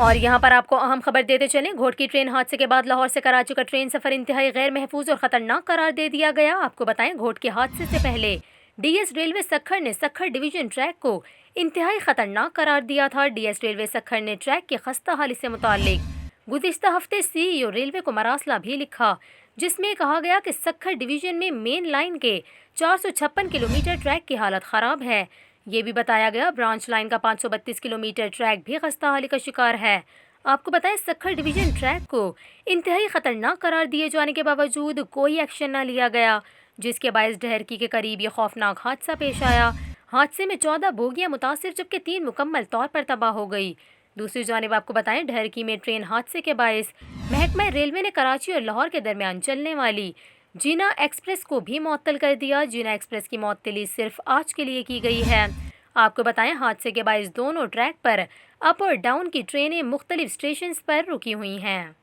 और यहाँ पर आपको अहम खबर देते चलें, घोट की ट्रेन हादसे के बाद लाहौर से कराची का ट्रेन सफ़र इंतहाई गैर महफूज और ख़तरनाक करार दे दिया गया। आपको बताएं, घोट के हादसे से पहले डीएस रेलवे सखर ने सखर डिवीजन ट्रैक को इंतहाई ख़तरनाक करार दिया था। डीएस रेलवे सखर ने ट्रैक की खस्ता हाली से मुताल्लिक गुज़िश्ता हफ्ते सीईओ रेलवे को मरासला भी लिखा, जिसमें कहा गया कि सखर डिवीजन में मेन लाइन के 456 किलोमीटर ट्रैक की हालत ख़राब है। ये भी बताया गया ब्रांच लाइन का 532 किलोमीटर ट्रैक भी खस्ता हाली का शिकार है। आपको बताएं, सखर डिवीजन ट्रैक को इंतहाई खतरनाक करार दिए जाने के बावजूद कोई एक्शन न लिया गया, जिसके बायस ढहरकी के करीब ये खौफनाक हादसा पेश आया। हादसे में 14 बोगियां मुतासिर, जबकि 3 मुकम्मल तौर पर तबाह हो गई। दूसरी जानिब आपको बताएं, ढहरकी में ट्रेन हादसे के बायस महकमा रेलवे ने कराची और लाहौर के दरमियान चलने वाली जीना एक्सप्रेस को भी मुअत्तल कर दिया। जीना एक्सप्रेस की मुअत्तली सिर्फ आज के लिए की गई है। आपको बताएं, हादसे के बायस दोनों ट्रैक पर अप और डाउन की ट्रेनें मुख्तलिफ स्टेशन पर रुकी हुई हैं।